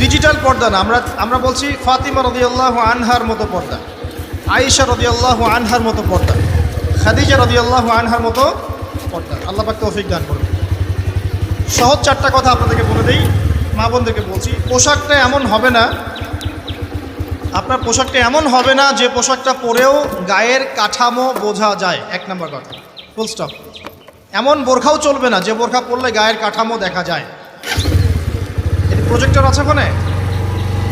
Digital পর্দা না, আমরা বলছি ফাতিমা রাদিয়াল্লাহু আনহার মতো পর্দা, আয়েশা রাদিয়াল্লাহু আনহার মতো পর্দা, খাদিজা রাদিয়াল্লাহু আনহার মতো পর্দা। আল্লাহ পাক তৌফিক দান করুন। সহজ চারটা কথা আপনাদেরকে বলে দেই, মা বোনদেরকে বলছি। পোশাকটা এমন হবে না, আপনার পোশাকটা এমন হবে না যে পোশাকটা পরেও গায়ের কাঠামো বোঝা যায়। এক নম্বর কথা, ফুল স্টপ। এমন বোরখাও চলবে না যে বোরখা পরলে গায়ের কাঠামো দেখা যায়। এর প্রজেক্টর আছে ওখানে,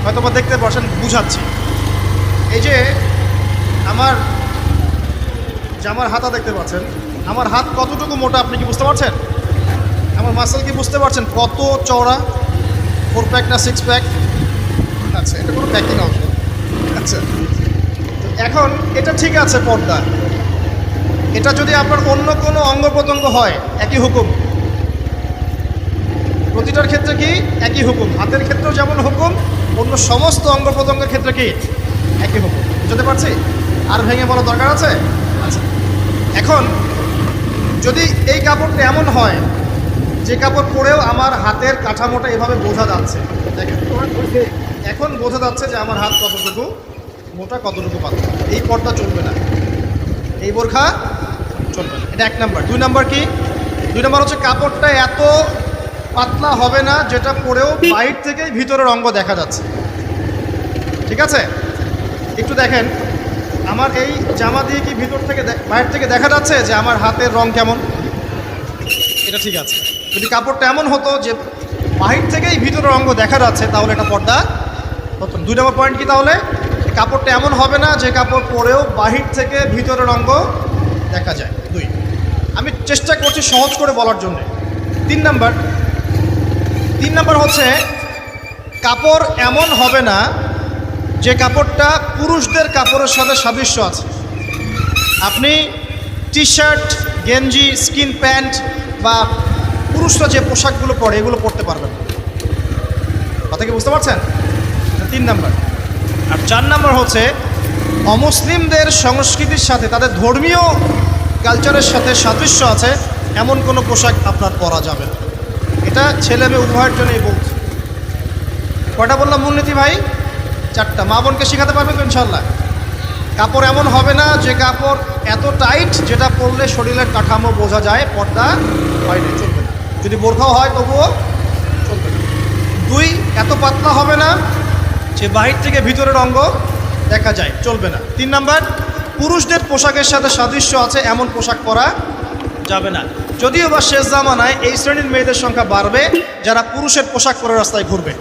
হয়তো বা দেখতে পাচ্ছেন, বুঝাচ্ছি। এই যে আমার জামার হাতা দেখতে পাচ্ছেন, আমার হাত কতটুকু মোটা আপনি কি বুঝতে পারছেন? আমার মাসেল কি বুঝতে পারছেন কত চওড়া? 4 প্যাক না 6 প্যাক? আচ্ছা, এটা কোনো প্যাকিং অংশ। আচ্ছা, তো এখন এটা ঠিক আছে পর্দা। এটা যদি আপনার অন্য কোনো অঙ্গ প্রত্যঙ্গ হয়, একই হুকুম। প্রতিটার ক্ষেত্রে কি একই হুকুম? হাতের ক্ষেত্রেও যেমন হুকুম, অন্য সমস্ত অঙ্গ প্রত্যঙ্গের ক্ষেত্রে কি একই হুকুম। বুঝতে পারছি? আর ভেঙে বলা দরকার আছে? আচ্ছা, এখন যদি এই কাপড়টা এমন হয় যে কাপড় পরেও আমার হাতের কাঠামোটা এভাবে বোঝা যাচ্ছে, দেখেন এখন বোঝা যাচ্ছে যে আমার হাত কতটুকু মোটা, কতটুকু পাতলা, এই পর্দা চলবে না, এই বোরখা চলবে না। এটা এক নাম্বার। 2 নাম্বার কি? 2 নাম্বার হচ্ছে কাপড়টা এত পাতলা হবে না যেটা পরেও বাইরে থেকেই ভিতরের অঙ্গ দেখা যাচ্ছে। ঠিক আছে? একটু দেখেন, আমার এই জামা দিয়ে কি ভিতর থেকে বাইরে থেকে দেখা যাচ্ছে যে আমার হাতের রং কেমন? এটা ঠিক আছে। যদি কাপড়টা এমন হতো যে বাহির থেকেই ভিতরের অঙ্গ দেখা যাচ্ছে, তাহলে এটা পর্দা হতো। 2 নম্বর পয়েন্ট কি তাহলে? কাপড়টা এমন হবে না যে কাপড় পরেও বাহির থেকে ভিতরের অঙ্গ দেখা যায়। 2। আমি চেষ্টা করছি সহজ করে বলার জন্য। 3 নাম্বার হচ্ছে কাপড় এমন হবে না যে কাপড়টা পুরুষদের কাপড়ের সাথে সাদৃশ্য আছে। আপনি টি শার্ট, গেঞ্জি, স্কিন প্যান্ট বা পুরুষরা যে পোশাকগুলো পরে এগুলো পরতে পারবেন না। কথা কি বুঝতে পারছেন? 3 নাম্বার। আর 4 নাম্বার হচ্ছে অমুসলিমদের সংস্কৃতির সাথে, তাদের ধর্মীয় কালচারের সাথে সাদৃশ্য আছে এমন কোনো পোশাক আপনার পরা যাবে না। এটা ছেলে মেয়ে উভয়ের জন্যই বলছি। কয়টা বললাম মূলনীতি ভাই? 4টা। মা বোনকে শেখাতে পারবেন তো ইনশাল্লাহ? কাপড় এমন হবে না যে কাপড় এত টাইট যেটা পরলে শরীরের কাঠামো বোঝা যায়, পর্দা হয় না, চলবে না। যদি বোরখাও হয় তবুও চলবে না। 2, এত পাতলা হবে না যে বাহির থেকে ভিতরের অঙ্গ দেখা যায়, চলবে না। 3 নাম্বার, পুরুষদের পোশাকের সাথে সাদৃশ্য আছে এমন পোশাক পরা যাবে না। যদিও বা শেষ জামানায় এই শ্রেণীর মেয়েদের সংখ্যা বাড়বে যারা পুরুষের পোশাক পরে রাস্তায় ঘুরবে।